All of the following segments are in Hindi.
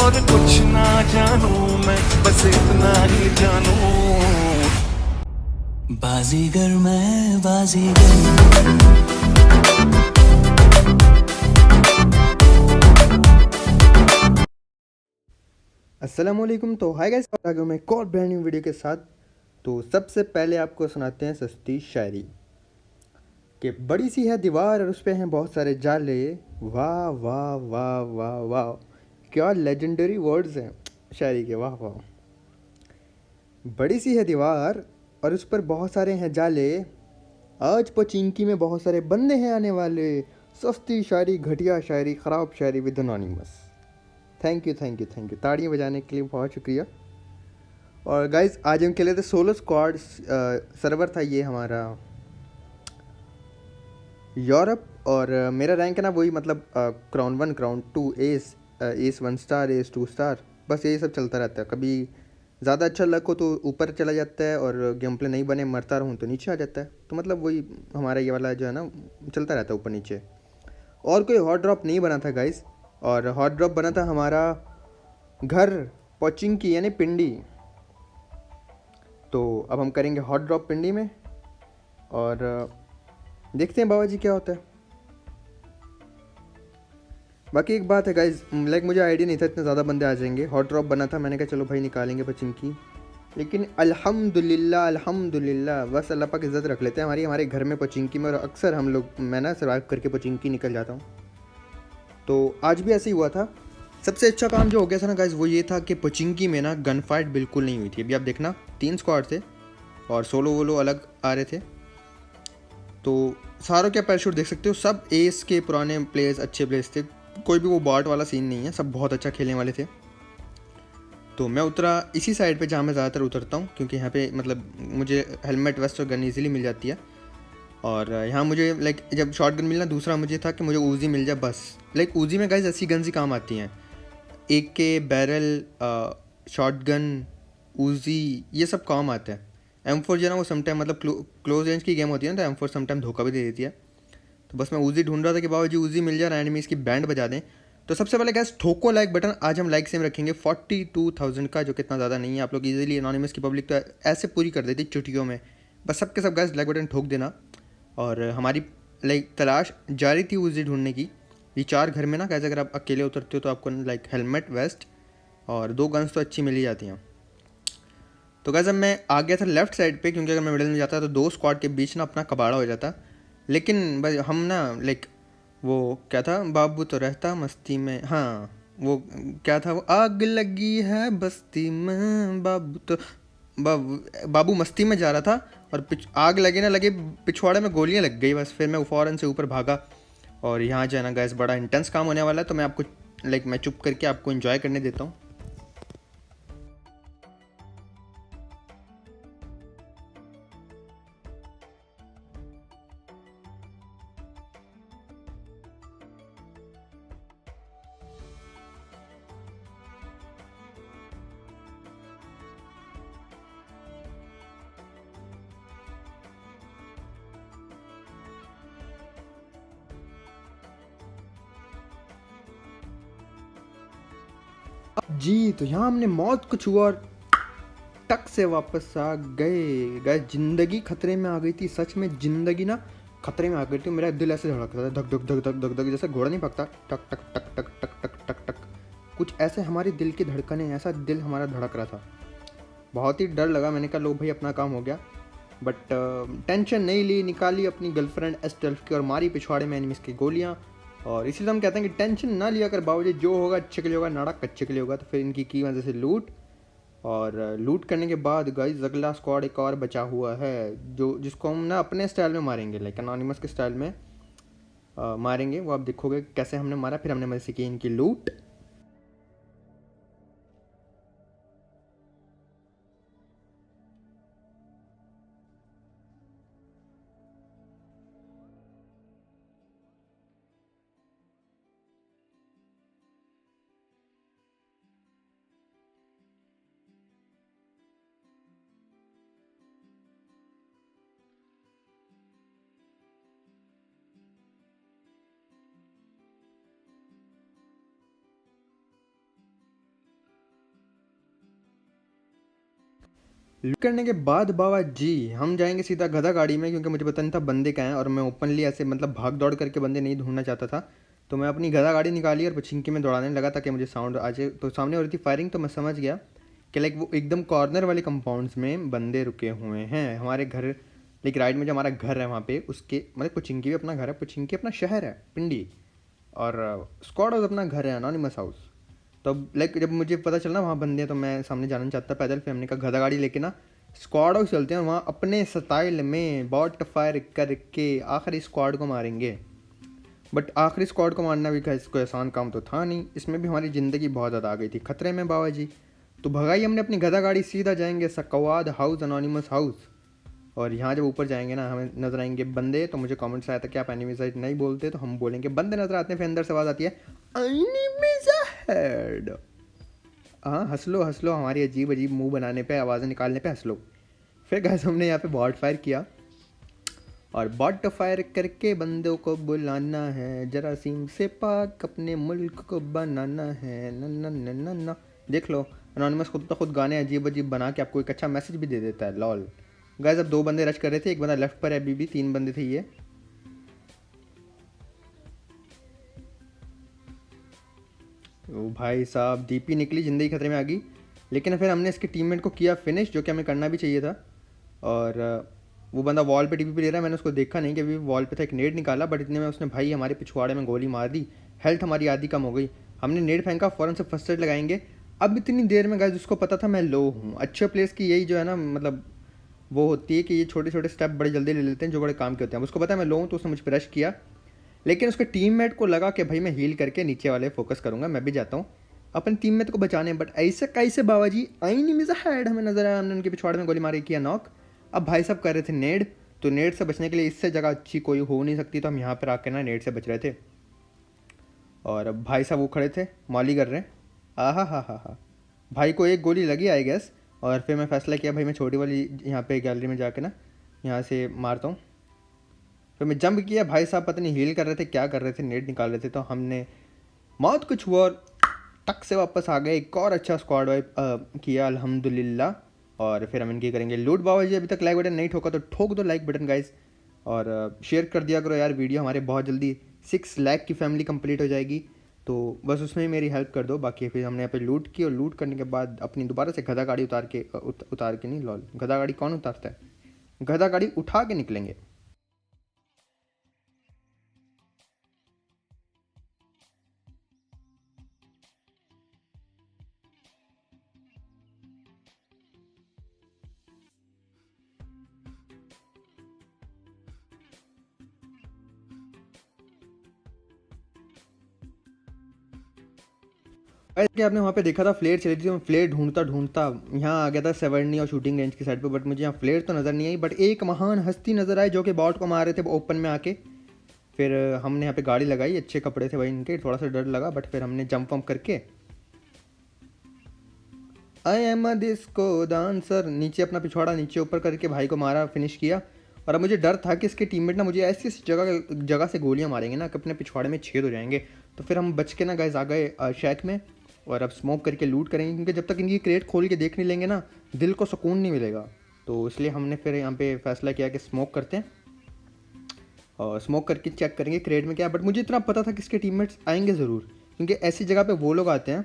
और कुछ ना जानू मैं, बस इतना ही जानू। बाजीगर मैं बाजीगर। अस्सलामुअलैकुम। तो हाय गाइस, आ गया मैं एक और ब्रांड न्यू वीडियो के साथ। तो सबसे पहले आपको सुनाते हैं सस्ती शायरी कि बड़ी सी है दीवार और उस पे हैं बहुत सारे जाले। वाह वाह वाह वाह वाह, क्या लेजेंडरी वर्ड्स हैं शायरी के, वाह वाह। बड़ी सी है दीवार और उस पर बहुत सारे हैं जाले, आज पोचिंकी में बहुत सारे बंदे हैं आने वाले। सस्ती शायरी, घटिया शायरी, ख़राब शायरी with anonymous. Thank you thank you thank you, ताड़ियाँ बजाने के लिए बहुत शुक्रिया। और गाइज आज हम खेले थे सोलो स्क्वाड। सर्वर था ये हमारा यूरोप। और मेरा रैंक है ना वही, मतलब crown 1 crown 2 S, S 1 star, S 2 star, बस यही सब चलता रहता है। कभी ज़्यादा अच्छा लक हो तो ऊपर चला जाता है, और गेम प्ले नहीं बने मरता रहूँ तो नीचे आ जाता है। तो मतलब वही हमारा ये वाला जो है ना, चलता रहता है ऊपर नीचे। और कोई हॉट ड्रॉप नहीं बना था गाइज, और हॉट ड्रॉप बना था हमारा घर पोचिंग की यानी पिंडी। तो अब हम करेंगे हॉट ड्रॉप पिंडी में, और देखते हैं बाबा जी क्या होता है। बाकी एक बात है गाइज, लाइक मुझे आइडिया नहीं था इतने ज़्यादा बंदे आ जाएंगे। हॉट ड्रॉप बना था, मैंने कहा चलो भाई निकालेंगे पचिंकी, लेकिन अल्हम्दुलिल्लाह अल्हम्दुलिल्लाह, बस अल्लाह पाक इज़्ज़त रख लेते हैं हमारी, हमारे घर में पचिंकी में। और अक्सर हम लोग, मैं ना सर्वाइव करके पचिंकी निकल जाता हूँ। तो आज भी ऐसे ही हुआ था। सबसे अच्छा काम जो हो गया था ना गाइज, वो ये था कि पचिंकी में ना गन फाइट बिल्कुल नहीं हुई थी। अभी आप देखना 3 स्क्वाड थे और सोलो वोलो अलग आ रहे थे। तो सारों के पैराशूट देख सकते हो, सब एस के पुराने प्लेयर्स, अच्छे प्लेयर्स थे। कोई भी वो बॉट वाला सीन नहीं है, सब बहुत अच्छा खेलने वाले थे। तो मैं उतरा इसी साइड पे जहाँ मैं ज़्यादातर उतरता हूँ, क्योंकि यहाँ पे मतलब मुझे हेलमेट वेस्ट और गन ईजिली मिल जाती है। और यहाँ मुझे लाइक जब शॉर्ट गन मिलना, दूसरा मुझे था कि मुझे ऊजी मिल जाए बस। लाइक ऊजी में गाइज ऐसी गन ही काम आती हैं, एक के बैरल, शॉर्ट गन, ऊजी, ये सब काम आते हैं। M4 जो है ना वो समटाइम मतलब क्लोज रेंज की गेम होती है ना, तो M4 समटाइम धोखा भी दे देती है। तो बस मैं ऊजी ढूंढ रहा था कि बाबा जी ऊजी मिल जाए, एनिमीज़ की बैंड बजा दें। तो सबसे पहले गैस ठोको लाइक बटन। आज हम लाइक सेम रखेंगे 42,000 का, जो कितना ज़्यादा नहीं है। आप लोग इजीली एनोनिमस की पब्लिक तो ऐसे पूरी कर देती चुटकियों में। बस सबके सब गैस लाइक बटन ठोक देना। और हमारी लाइक तलाश जारी थी ऊजी ढूंढने की। ये 4 घर में ना गैस, अगर आप अकेले उतरते हो तो आपको लाइक हेलमेट वेस्ट और 2 गन्स तो अच्छी मिल ही जाती हैं। तो गैस अब मैं आ गया था लेफ्ट साइड पे, क्योंकि अगर मैं मिडिल में जाता तो 2 स्क्वाड के बीच ना अपना कबाड़ा हो जाता। लेकिन भाई हम ना लाइक, वो क्या था, बाबू तो रहता मस्ती में, हाँ वो क्या था, वो आग लगी है बस्ती में बाबू तो, बाबू मस्ती में जा रहा था। और आग लगे ना लगे, पिछवाड़े में गोलियां लग गई बस। फिर मैं फ़ौरन से ऊपर भागा। और यहाँ जो है ना गैस बड़ा इंटेंस काम होने वाला है, तो मैं आपको लाइक मैं चुप करके आपको इन्जॉय करने देता हूँ। जी तो यहाँ हमने मौत को छुआ और टक से वापस आ गए। गए जिंदगी खतरे में आ गई थी, सच में जिंदगी ना खतरे में आ गई थी। मेरा दिल ऐसे धड़क रहा था, धक धक धक धक धक धक, जैसे घोड़ा नहीं भागता, टक टक टक टक टक टक टक टक, कुछ ऐसे हमारी दिल की धड़कनें, ऐसा दिल हमारा धड़क रहा था। बहुत ही डर लगा। मैंने कहा लो भाई अपना काम हो गया। बट टेंशन नहीं ली, निकाली अपनी गर्लफ्रेंड S12 की और मारी पिछवाड़े में एनिमीज की गोलियाँ। और इसीलिए हम कहते हैं कि टेंशन ना लिया कर बावजूद, जो होगा अच्छे के लिए होगा, नाड़ा कच्चे के लिए होगा। तो फिर इनकी की वजह से लूट, और लूट करने के बाद गाइस अगला स्क्वाड एक और बचा हुआ है, जो जिसको हम ना अपने स्टाइल में मारेंगे, लाइक एनोनिमस के स्टाइल में मारेंगे। वो आप देखोगे कैसे हमने मारा। फिर हमने मजे की इनकी लूट। लूट करने के बाद बाबा जी हम जाएंगे सीधा गधा गाड़ी में, क्योंकि मुझे पता नहीं था बंदे क्या हैं और मैं ओपनली ऐसे मतलब भाग दौड़ करके बंदे नहीं ढूंढना चाहता था। तो मैं अपनी गधा गाड़ी निकाली और पचिंकी में दौड़ाने लगा ताकि मुझे साउंड आ जाए। तो सामने हो रही थी फायरिंग, तो मैं समझ गया कि लाइक वो एकदम कॉर्नर वाले कंपाउंड्स में बंदे रुके हुए हैं हमारे घर। लाइक राइट में जो हमारा घर है वहाँ पे उसके मतलब पुचिंकी भी अपना घर है, पुचिंकी अपना शहर है पिंडी, और स्क्वाड हाउस अपना घर है अनोनिमस हाउस। तो लाइक जब मुझे पता चला वहाँ बंदे हैं तो मैं सामने जाना चाहता पैदल, फिर हमने कहा गधा गाड़ी लेके ना स्क्वाड हाउस चलते हैं और वहाँ अपने स्टाइल में बॉट फायर करके आखिरी स्क्वाड को मारेंगे। बट आखिरी स्क्वाड को मारना भी कोई आसान काम तो था नहीं, इसमें भी हमारी ज़िंदगी बहुत ज़्यादा आ गई थी खतरे में बाबा जी। तो भगाई हमने अपनी गधा गाड़ी, सीधा जाएंगे सकवाद हाउस अनोनिमस हाउस। और यहाँ जब ऊपर जाएंगे ना हमें नजर आएंगे बंदे। तो मुझे कमेंट से आया था कि आप एनिमीज़ नहीं बोलते, तो हम बोलेंगे बंदे नजर आते हैं, फिर अंदर से आवाज़ आती है एनिमीज़ हेड। हाँ हंस लो हमारी अजीब अजीब मुंह बनाने पे, आवाज़ें निकालने पे हंस लो। फिर गैस हमने यहाँ पे बॉट फायर किया और बॉट फायर करके बंदों को बुलाना है, जरासीम से पाक अपने मुल्क को बनाना है। न न न न न देख लो अनोनिमस खुद तो खुद गाने अजीब अजीब बना के आपको एक अच्छा मैसेज भी दे देता है लॉल। गाइस अब 2 बंदे रश कर रहे थे, एक बंदा लेफ्ट पर है, अभी भी 3 बंदे थे ये। ओ भाई साहब डीपी निकली, ज़िंदगी खतरे में आ गई। लेकिन फिर हमने इसके टीममेट को किया फिनिश, जो कि हमें करना भी चाहिए था। और वो बंदा वॉल पे टीपी ले रहा है, मैंने उसको देखा नहीं कि अभी वॉल पे था, एक नेड निकाला बट इतने में उसने भाई हमारे पिछवाड़े में गोली मार दी। हेल्थ हमारी आधी कम हो गई, हमने नेड फेंका, फ़ौरन से फर्स्ट एड लगाएंगे। अब इतनी देर में गाइस उसको पता था मैं लो हूँ। अच्छे प्लेयर्स की यही जो है ना मतलब वो होती है कि ये छोटे छोटे स्टेप बड़े जल्दी ले लेते हैं जो बड़े काम के होते हैं। उसको पता है मैं लो हूँ तो उसने मुझ पर रश किया, लेकिन उसके टीममेट को लगा कि भाई मैं हील करके नीचे वाले फोकस करूंगा, मैं भी जाता हूँ अपने टीममेट को बचाने। बट ऐसे कैसे बाबा जी आई नहीं मिजा हेड हमें नजर आया, हमने उनके पिछवाड़े में गोली मारी, किया नॉक। अब भाई साहब कर रहे थे नेड, तो नेड से बचने के लिए इससे जगह अच्छी कोई हो नहीं सकती, तो हम यहाँ पर आकर ना नेड से बच रहे थे। और अब भाई साहब वो खड़े थे मॉली कर रहे हैं, हा भाई को एक गोली लगी आई गैस। और फिर मैं फैसला किया भाई मैं छोटी वाली यहाँ पे गैलरी में जाके ना यहाँ से मारता हूँ। फिर मैं जंप किया, भाई साहब पता नहीं हील कर रहे थे क्या कर रहे थे, नेट निकाल रहे थे, तो हमने मौत कुछ हुआ और टक से वापस आ गए। एक और अच्छा स्क्वाड वाइप किया अल्हम्दुलिल्लाह। और फिर हम इनकी करेंगे लूट। बाबा जी अभी तक लाइक बटन नहीं ठोका तो ठोक दो लाइक बटन गाइस, और शेयर कर दिया करो यार वीडियो, हमारे बहुत जल्दी 6 लाख की फैमिली कंप्लीट हो जाएगी, तो बस उसमें ही मेरी हेल्प कर दो। बाकी फिर हमने यहाँ पे लूट की और लूट करने के बाद अपनी दोबारा से गधा गाड़ी उतार के नहीं लॉल, गधा गाड़ी कौन उतारता है, गधा गाड़ी उठा के निकलेंगे। कि आपने वहाँ पे देखा था फ्लेयर चली थी, मैं फ्लेयर ढूंढता ढूंढता यहाँ आ गया था सेवर्नी और शूटिंग रेंज की साइड पे, बट मुझे यहाँ फ्लेयर तो नज़र नहीं आई। बट एक महान हस्ती नज़र आई जो कि बॉट को मार रहे थे ओपन में आके। फिर हमने यहाँ पे गाड़ी लगाई, अच्छे कपड़े थे भाई इनके, थोड़ा सा डर लगा बट फिर हमने जंप वम्प करके I am a disco dancer नीचे अपना पिछवाड़ा नीचे ऊपर करके भाई को मारा, फिनिश किया। और अब मुझे डर था कि इसके टीममेट ना मुझे ऐसी जगह से गोलियाँ मारेंगे ना कि अपने पिछवाड़े में छेद हो जाएंगे। तो फिर हम बच के ना गाइस आ गए शैक में, और अब स्मोक करके लूट करेंगे, क्योंकि जब तक इनकी क्रेट खोल के देख नहीं लेंगे ना दिल को सुकून नहीं मिलेगा। तो इसलिए हमने फिर यहाँ पे फैसला किया कि स्मोक करते हैं और स्मोक करके चेक करेंगे क्रेट में क्या। बट मुझे इतना पता था कि इसके टीममेट्स आएंगे ज़रूर, क्योंकि ऐसी जगह पे वो लोग आते हैं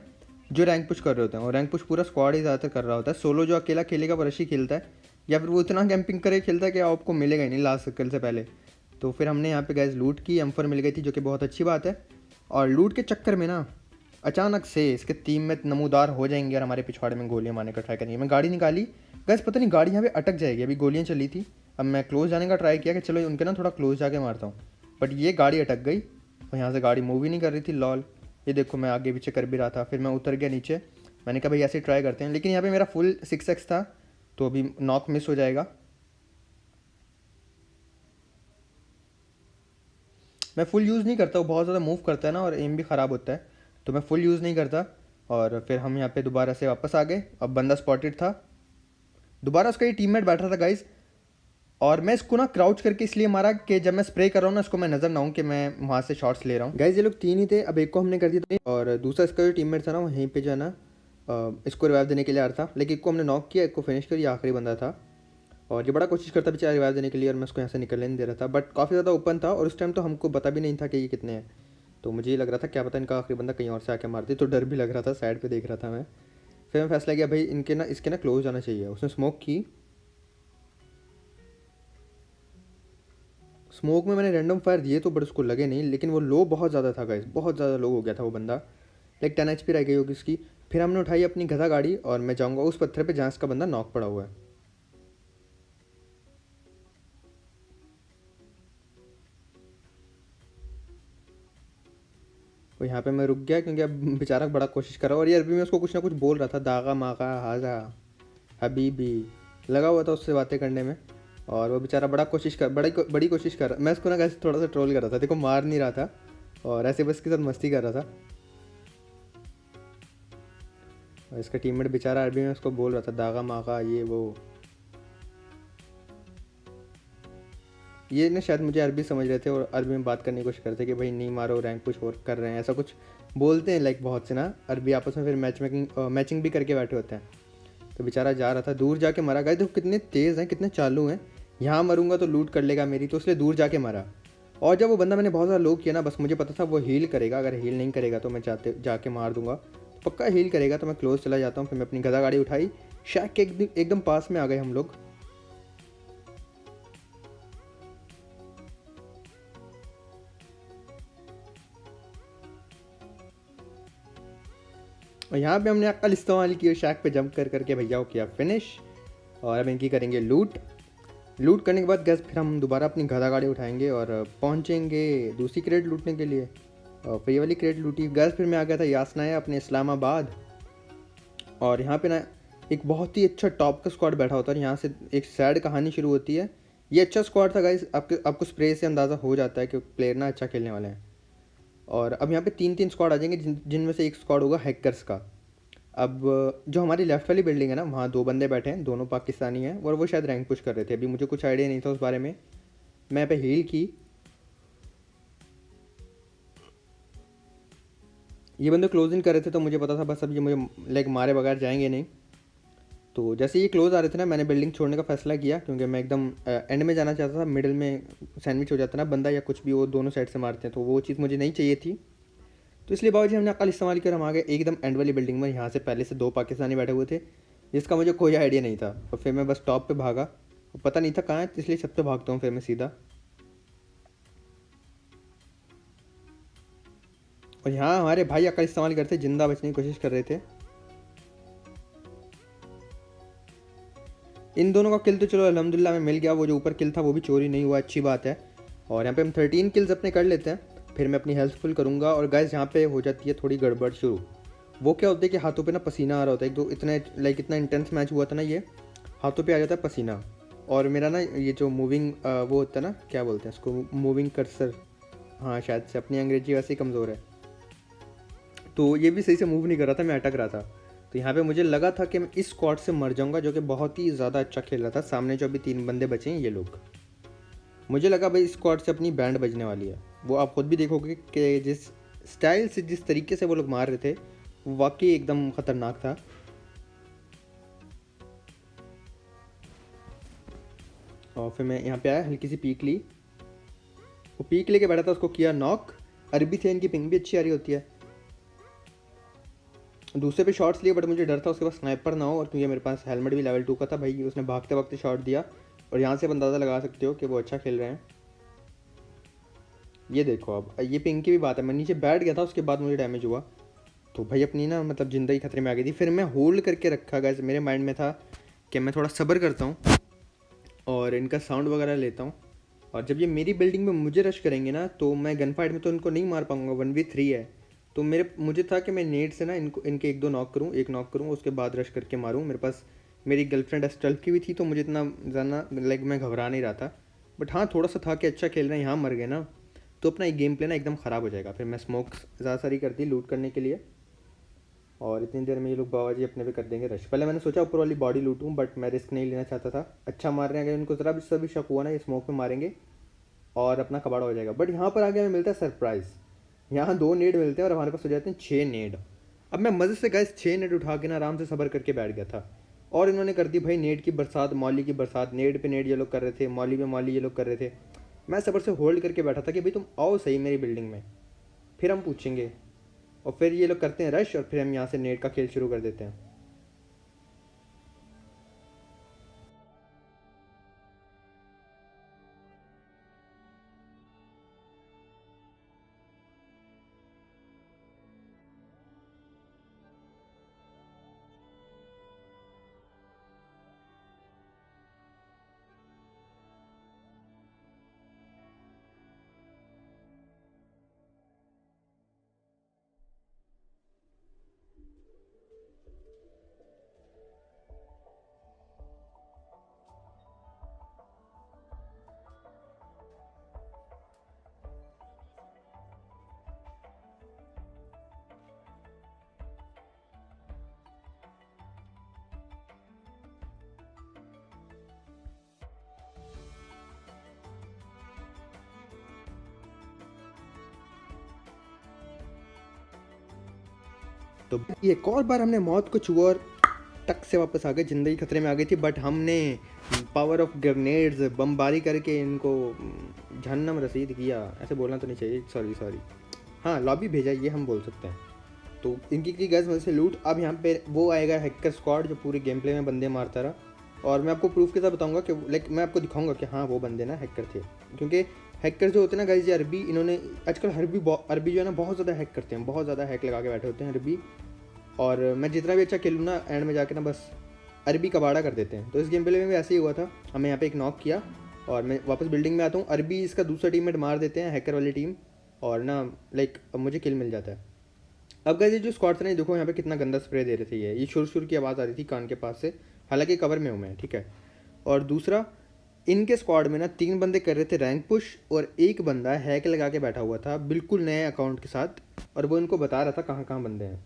जो रैंक पुश कर रहे होते हैं, और रैंक पुश पूरा स्क्वाड ही ज़्यादातर कर रहा होता है। सोलो जो अकेला खेलेगा वो रशी खेलता है, या फिर वो इतना कैंपिंग करे खेलता है कि आपको मिलेगा ही नहीं लास्ट सर्कल से पहले। तो फिर हमने यहाँ पे गैस लूट की, M4 मिल गई थी जो कि बहुत अच्छी बात है। और लूट के चक्कर में ना अचानक से इसके टीम में नमूदार हो जाएंगे और हमारे पिछवाड़े में गोलियां मारने का ट्राई करेंगे। मैं गाड़ी निकाली गैस, पता नहीं गाड़ी यहाँ पे अटक जाएगी, अभी गोलियां चली थी। अब मैं क्लोज जाने का ट्राई किया कि चलो उनके ना थोड़ा क्लोज जाके मारता हूँ, बट ये गाड़ी अटक गई और यहाँ से गाड़ी मूव ही नहीं कर रही थी लॉल। ये देखो मैं आगे पीछे कर भी रहा था, फिर मैं उतर गया नीचे। मैंने कहा भाई ऐसे ट्राई करते हैं, लेकिन यहाँ पे मेरा फुल 6x था तो अभी नॉक मिस हो जाएगा। मैं फुल यूज़ नहीं करता, वो बहुत ज़्यादा मूव करता है ना और एम भी ख़राब होता है, तो मैं फुल यूज़ नहीं करता। और फिर हम यहाँ पे दोबारा से वापस आ गए। अब बंदा स्पॉटेड था, दोबारा उसका ये टीममेट बैठा था गाइस, और मैं इसको ना क्राउच करके इसलिए मारा कि जब मैं स्प्रे कर रहा हूँ ना इसको मैं नज़र ना हूँ कि मैं वहाँ से शॉट्स ले रहा हूँ। गाइस ये लोग 3 ही थे, अब एक को हमने कर दिया, और दूसरा इसका जो टीममेट था ना वहीं पे जो है ना इसको रिवाइव देने के लिए आ रहा था, लेकिन एक को हमने नॉक किया, एक को फिनिश कर, ये आखिरी बंदा था और ये बड़ा कोशिश करता बेचारा रिवाइव देने के लिए और मैं उसको यहाँ से निकलने नहीं दे रहा था। बट काफ़ी ज़्यादा ओपन था और उस टाइम तो हमको पता भी नहीं था कि ये कितने हैं, तो मुझे ये लग रहा था क्या पता इनका आखिरी बंदा कहीं और से आके मारती, तो डर भी लग रहा था, साइड पे देख रहा था मैं। फिर मैं फैसला किया भाई इसके ना क्लोज जाना चाहिए। उसने स्मोक की, स्मोक में मैंने रैंडम फायर दिए तो बट उसको लगे नहीं, लेकिन वो लो बहुत ज़्यादा था गाइस, बहुत ज़्यादा लो हो गया था वो बंदा, लाइक 10 HP रह गई होगी उसकी। फिर हमने उठाई अपनी गधा गाड़ी और मैं जाऊँगा उस पत्थर पे जहाँ इसका बंदा नॉक पड़ा हुआ है। और यहाँ पे मैं रुक गया क्योंकि अब बेचारा बड़ा कोशिश कर रहा और ये अरबी में उसको कुछ ना कुछ बोल रहा था, दागा मागा हाजा हबीबी, लगा हुआ था उससे बातें करने में। और वो बेचारा बड़ी कोशिश कर रहा। मैं उसको ना कैसे थोड़ा सा ट्रोल कर रहा था, देखो मार नहीं रहा था और ऐसे बस के साथ मस्ती कर रहा था। और इसका टीममेट बेचारा अरबी में उसको बोल रहा था दागा मागा ये वो। ये ना शायद मुझे अरबी समझ रहे थे और अरबी में बात करने की कोशिश करते कि भाई नहीं मारो, रैंक पुश और कर रहे हैं, ऐसा कुछ बोलते हैं लाइक बहुत से ना अरबी आपस में, फिर मैचिंग भी करके बैठे होते हैं। तो बेचारा जा रहा था, दूर जाके मरा। गए देखो कितने तेज़ हैं, कितने चालू हैं, यहाँ मरूंगा तो लूट कर लेगा मेरी, तो इसलिए दूर जाके मरा। और जब वो बंदा मैंने बहुत ज़्यादा लो किया ना, बस मुझे पता था वो हील करेगा, अगर हील नहीं करेगा तो मैं जाके मार दूंगा, तो पक्का हील करेगा। तो मैं क्लोज चला जाता हूँ, फिर मैं अपनी गधा गाड़ी उठाई, शैक के एकदम पास में आ गए हम लोग। और यहाँ पे हमने अक्ल इस्तेमाल की और शैक पे जंप करके भैया को किया फिनिश। और अब इनकी करेंगे लूट करने के बाद गैस फिर हम दोबारा अपनी गधा गाड़ी उठाएंगे और पहुँचेंगे दूसरी क्रेट लूटने के लिए। और फिर ये वाली क्रेट लूटी गैस, फिर मैं आ गया था यासनाया अपने इस्लामाबाद। और यहाँ पे ना एक बहुत ही अच्छा टॉप का स्क्वाड बैठा होता है, यहाँ से एक सैड कहानी शुरू होती है। ये अच्छा स्क्वाड था गाइस, आपको स्प्रे से अंदाज़ा हो जाता है कि प्लेयर ना अच्छा खेलने वाले हैं। और अब यहाँ पे 3 स्क्वाड आ जाएंगे जिनमें से एक स्क्वाड होगा हैकर्स का। अब जो हमारी लेफ्ट वाली बिल्डिंग है ना, वहाँ 2 बंदे बैठे हैं, दोनों पाकिस्तानी हैं और वो शायद रैंक पुश कर रहे थे। अभी मुझे कुछ आइडिया नहीं था उस बारे में। मैं पे हील की, ये बंदे क्लोज इन कर रहे थे तो मुझे पता था बस अब ये मुझे लाइक मारे बगैर जाएंगे नहीं। तो जैसे ये क्लोज आ रहे थे ना, मैंने बिल्डिंग छोड़ने का फैसला किया क्योंकि मैं एकदम एंड में जाना चाहता था। मिडिल में सैंडविच हो जाता ना बंदा या कुछ भी, वो दोनों साइड से मारते हैं, तो वो चीज़ मुझे नहीं चाहिए थी। तो इसलिए बाबूजी हमने अकल इस्तेमाल कर हम आ गए एकदम एंड वाली बिल्डिंग में। यहाँ से पहले से 2 पाकिस्तानी बैठे हुए थे जिसका मुझे कोई आइडिया नहीं था। और फिर मैं बस टॉप पे भागा, पता नहीं था कहाँ है, इसलिए छत पे भागता हूँ फिर मैं सीधा। और यहाँ हमारे भाई अकल इस्तेमाल करते जिंदा बचने की कोशिश कर रहे थे। इन दोनों का किल तो चलो अल्हम्दुलिल्लाह में मिल गया, वो जो ऊपर किल था वो भी चोरी नहीं हुआ, अच्छी बात है। और यहाँ पे हम 13 किल्स अपने कर लेते हैं, फिर मैं अपनी हेल्थ फुल करूँगा। और गाइस यहाँ पे हो जाती है थोड़ी गड़बड़ शुरू। वो क्या होता है कि हाथों पे ना पसीना आ रहा होता है, एक दो इतना इंटेंस मैच हुआ था ना, ये हाथों पे आ जाता है पसीना। और मेरा ना ये जो मूविंग वो होता है ना, क्या बोलते हैं उसको, मूविंग कर्सर, हाँ शायद से, अपनी अंग्रेजी वैसे ही कमज़ोर है, तो ये भी सही से मूव नहीं कर रहा था, मैं अटक रहा था। तो यहाँ पे मुझे लगा था कि मैं इस स्क्वाड से मर जाऊँगा जो कि बहुत ही ज़्यादा अच्छा खेल रहा था। सामने जो अभी 3 बंदे बचे हैं ये लोग, मुझे लगा भाई इस स्क्वाड से अपनी बैंड बजने वाली है। वो आप खुद भी देखोगे कि जिस स्टाइल से, जिस तरीके से वो लोग मार रहे थे, वो वाकई एकदम ख़तरनाक था। और फिर मैं यहाँ पे आया, हल्की सी पीक ली, वो पीक लेके बैठा था, उसको किया नॉक। अरबी थे, इनकी पिंग भी अच्छी आ रही होती है। दूसरे पे शॉट्स लिए बट मुझे डर था उसके पास स्नाइपर ना हो, और क्योंकि मेरे पास हेलमेट भी लेवल 2 का था भाई, उसने भागते वक्त शॉट दिया। और यहाँ से आप अंदाज़ा लगा सकते हो कि वो अच्छा खेल रहे हैं। ये देखो, अब ये पिंग की भी बात है, मैं नीचे बैठ गया था, उसके बाद मुझे डैमेज हुआ, तो भाई अपनी ना मतलब ज़िंदगी खतरे में आ गई थी। फिर मैं होल्ड करके रखा गया, मेरे माइंड में था कि मैं थोड़ा सब्र करता हूँ और इनका साउंड वगैरह लेता हूँ। और जब ये मेरी बिल्डिंग में मुझे रश करेंगे ना, तो मैं गन फाइट में तो इनको नहीं मार पाऊँगा, 1v3 है। तो मुझे था कि मैं नेट से ना इनके 1-2 नॉक करूँ, 1 नॉक करूँ, उसके बाद रश करके मारूँ। मेरे पास मेरी गर्लफ्रेंड स्टल्ट की भी थी, तो मुझे इतना ज़्यादा लाइक मैं घबरा नहीं रहा था। बट हाँ, थोड़ा सा था कि अच्छा खेल रहे हैं, यहाँ मर गए ना तो अपना एक गेम प्ले ना एकदम ख़राब हो जाएगा। फिर मैं स्मोक ज़्यादा सारी कर दी लूट करने के लिए, और इतनी देर में ये लोग बाबा जी अपने पे कर देंगे रश। पहले मैंने सोचा ऊपर वाली बॉडी लूटूँ, बट मैं रिस्क नहीं लेना चाहता था। अच्छा मार रहे हैं, अगर इनको ज़रा भी सभी शक हुआ ना, ये स्मोक में मारेंगे और अपना कबाड़ा हो जाएगा। बट यहाँ पर आगे हमें मिलता है सरप्राइज़, यहाँ 2 नेड मिलते हैं और हमारे पास हो जाते हैं 6 नेड। अब मैं मज़े से गाइस 6 नेट उठा के ना आराम से सबर करके बैठ गया था, और इन्होंने कर दी भाई नेट की बरसात, मौली की बरसात। नेट पे नेट ये लोग कर रहे थे, मौली पे मौली ये लोग कर रहे थे। मैं सबर से होल्ड करके बैठा था कि भाई तुम आओ सही मेरी बिल्डिंग में, फिर हम पूछेंगे। और फिर ये लोग करते हैं रश, और फिर हम यहाँ से नेट का खेल शुरू कर देते हैं। तो ये एक और बार हमने मौत को छुआ और टक से वापस आ गए। ज़िंदगी खतरे में आ गई थी, बट हमने पावर ऑफ ग्रेनेड्स बमबारी करके इनको जहन्नम रसीद किया। ऐसे बोलना तो नहीं चाहिए, सॉरी। हाँ, लॉबी भेजा ये हम बोल सकते हैं। तो इनकी की गैस वजह से लूट। अब यहाँ पे वो आएगा हैकर स्क्वाड जो पूरे गेम प्ले में बंदे मारता रहा, और मैं आपको प्रूफ के साथ बताऊंगा कि लाइक मैं आपको दिखाऊंगा कि हाँ वो बंदे ना हैकर थे। क्योंकि हैकर जो होते हैं ना गाइस, ये अरबी, इन्होंने आजकल अरबी जो है ना बहुत ज़्यादा हैक करते हैं, बहुत ज़्यादा हैक लगा के बैठे होते हैं अरबी। और मैं जितना भी अच्छा खेलूँ ना, एंड में जाके ना बस अरबी कबाड़ा कर देते हैं। तो इस गेम प्ले में भी ऐसे ही हुआ था। हमें यहाँ पे एक नॉक किया और मैं वापस बिल्डिंग में आता हूँ, अरबी इसका दूसरा टीममेट मार देते हैं, हैकर वाली टीम, और ना लाइक अब मुझे किल मिल जाता है। अब गाइस ये जो स्क्वाड था ना, देखो यहाँ पे कितना गंदा स्प्रे दे रहे थे। ये शुर की आवाज़ आ रही थी कान के पास से, हालांकि कवर में हूँ मैं, ठीक है। और दूसरा, इनके स्क्वाड में ना 3 बंदे कर रहे थे रैंक पुश, और एक बंदा हैक लगा के बैठा हुआ था बिल्कुल नए अकाउंट के साथ, और वो इनको बता रहा था कहाँ कहाँ बंदे हैं।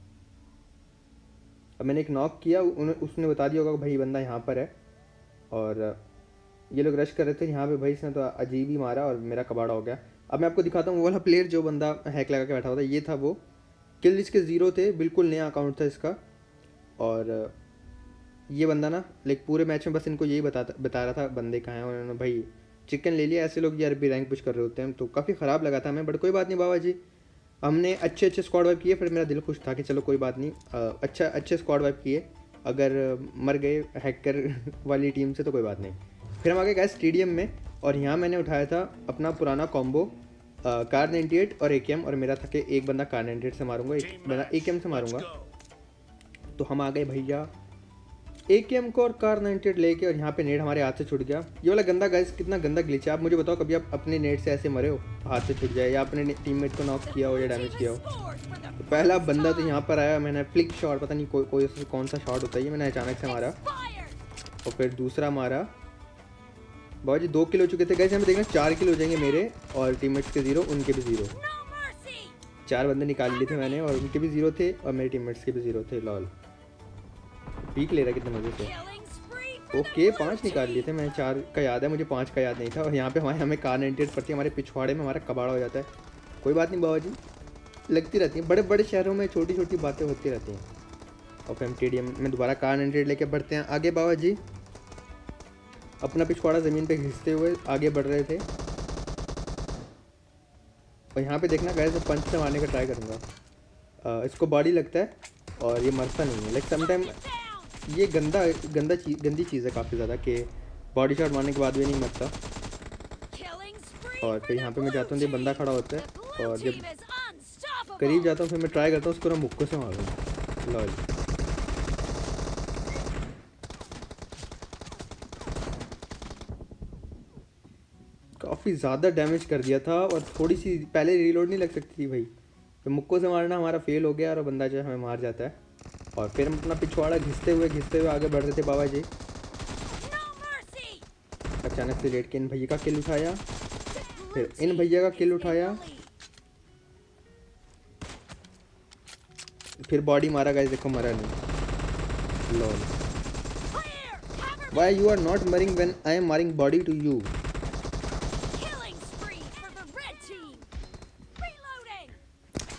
अब मैंने एक नॉक किया, उसने बता दिया होगा कि भाई बंदा यहाँ पर है, और ये लोग रश कर रहे थे यहाँ पे। भाई इसने तो अजीब ही मारा और मेरा कबाड़ा हो गया। अब मैं आपको दिखाता हूँ वो वाला प्लेयर जो बंदा हैक लगा के बैठा हुआ था, ये था वो। किल इसके 0 थे, बिल्कुल नया अकाउंट था इसका। और ये बंदा ना लाइक पूरे मैच में बस इनको यही बता रहा था बंदे कहाँ हैं, और उन्होंने भाई चिकन ले लिया। ऐसे लोग यार भी रैंक पुश कर रहे होते हैं, तो काफ़ी ख़राब लगा था हमें, बट कोई बात नहीं बाबा जी, हमने अच्छे स्क्वाड वाइप किए। फिर मेरा दिल खुश था कि चलो कोई बात नहीं, अच्छे स्क्वाड वाइप किए। अगर मर गए हैकर वाली टीम से तो कोई बात नहीं। फिर हम आ गए स्टेडियम में, और यहाँ मैंने उठाया था अपना पुराना कॉम्बो, कार 98 और AKM, और मेरा था कि एक बंदा कार 98 से मारूंगा, एक बंदा AKM से मारूंगा। तो हम आ गए भैया AKM को और कार 98 लेके, और यहाँ पे नेट हमारे हाथ से छूट गया। ये वाला गंदा गाइस, कितना गंदा ग्लिच है। आप मुझे बताओ, कभी आप अपने नेट से ऐसे मरे हो, हाथ से छूट जाए, या अपने टीममेट को नॉक किया हो या डैमेज किया हो? तो पहला बंदा तो यहाँ पर आया, मैंने फ्लिक शॉट, पता नहीं कौन सा शॉट होता है ये, मैंने अचानक से मारा, और फिर दूसरा मारा। बाबा जी 2 किल हो चुके थे गाइस, हमें देखना 4 किल हो जाएंगे मेरे, और टीममेट्स के 0, उनके भी 0। 4 बंदे निकाल लिए थे मैंने, और उनके भी 0 थे, और मेरे टीममेट्स के भी 0 थे। लॉल पीक ले रहा कितने मजे से। ओके 5 निकाल लिए थे मैंने, 4 का याद है मुझे, 5 का याद नहीं था। और यहाँ पे हमें कार 98 पड़ती है, हमारे पिछवाड़े में हमारा कबाड़ा हो जाता है। कोई बात नहीं बाबा जी, लगती रहती हैं, बड़े बड़े शहरों में छोटी छोटी बातें होती रहती हैं। और फिर हम स्टेडियम में दोबारा कार 98 लेके बढ़ते हैं आगे। बाबा जी अपना पिछवाड़ा ज़मीन पे घिसते हुए आगे बढ़ रहे थे, और यहाँ पे देखना गाइस, मैं पंच से मारने का ट्राई करूँगा। इसको बॉडी लगता है और ये मरता नहीं है। लाइक समटाइम ये गंदी चीज़ है काफ़ी ज़्यादा, कि बॉडी शॉट मारने के बाद भी नहीं मरता। और फिर यहाँ पे मैं जाता हूँ, ये बंदा खड़ा होता है, और जब करीब जाता हूँ फिर मैं ट्राई करता हूँ उसको ना मुक्के से मारूँ। लॉल काफ़ी ज़्यादा डैमेज कर दिया था, और थोड़ी सी पहले रीलोड नहीं लग सकती थी भाई। तो मुक्कों से मारना हमारा फेल हो गया, और बंदा जो है हमें मार जाता है। और फिर हम अपना पिछवाड़ा घिसते हुए आगे बढ़ रहे थे बाबा जी। अचानक से लेट के इन भैया का किल उठाया, फिर इन भैया का किल उठाया, फिर बॉडी मारा गाइस, देखो मरा नहीं। Lol why you are not मरिंग व्हेन आई एम मारिंग बॉडी टू यू।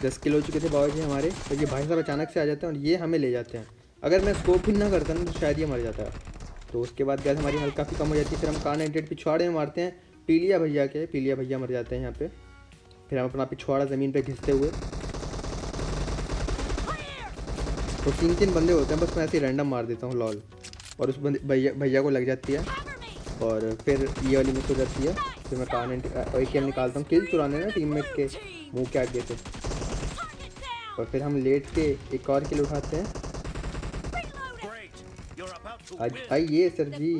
10 किलो चुके थे बाबा जी हमारे, तो ये भाई साहब अचानक से आ जाते हैं और ये हमें ले जाते हैं। अगर मैं स्कोप ही ना करता ना तो शायद ये मर जाता है। तो उसके बाद गैस हमारी हेल्थ काफ़ी कम हो जाती है। फिर हम कार 98 पिछवाड़े में मारते हैं, पीलिया भैया के, पीलिया भैया मर जाते हैं यहाँ पे। फिर हम अपना पिछवाड़ा ज़मीन पे घिसते हुए, तो 3-3 बंदे होते हैं, बस मैं ऐसे ही रैंडम मार देता हूँ लॉल, और उस भैया को लग जाती है और फिर ये वाली मिस हो जाती है। फिर मैं कार 98 AKM निकालता हूँ किल चुराने ना टीममेट के मुँह के आगे से, और फिर हम लेट के एक और किल उठाते हैं। आइए sir ji,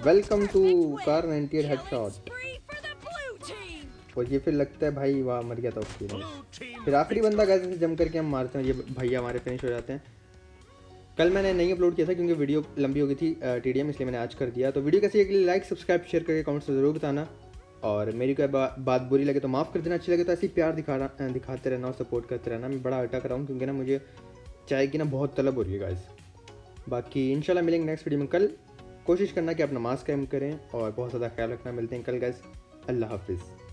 welcome to Kar 98 headshot. और ये फिर लगता है भाई वाह मर गया था उसके लिए। फिर आखिरी बंदा कैसे जम करके हम मारते हैं, ये भैया हमारे फिनिश हो जाते हैं। कल मैंने नहीं अपलोड किया था क्योंकि वीडियो लंबी हो गई थी TDM, इसलिए मैंने आज कर दिया। तो वीडियो कैसी लगी लाइक सब्सक्राइब शेयर करके कमेंट्स में ज़रूर बताना, और मेरी कोई बात बुरी लगे तो माफ़ कर देना, अच्छी लगे तो ऐसे ही प्यार दिखाते रहना और सपोर्ट करते रहना। मैं बड़ा अटक रहा हूँ क्योंकि ना मुझे चाय की ना बहुत तलब हो रही है गाइस। बाकी इंशाल्लाह मिलेंगे नेक्स्ट वीडियो में कल। कोशिश करना कि आप नमाज़ कायम करें और बहुत ज़्यादा ख्याल रखना। मिलते हैं कल गाइस, अल्लाह हाफिज़।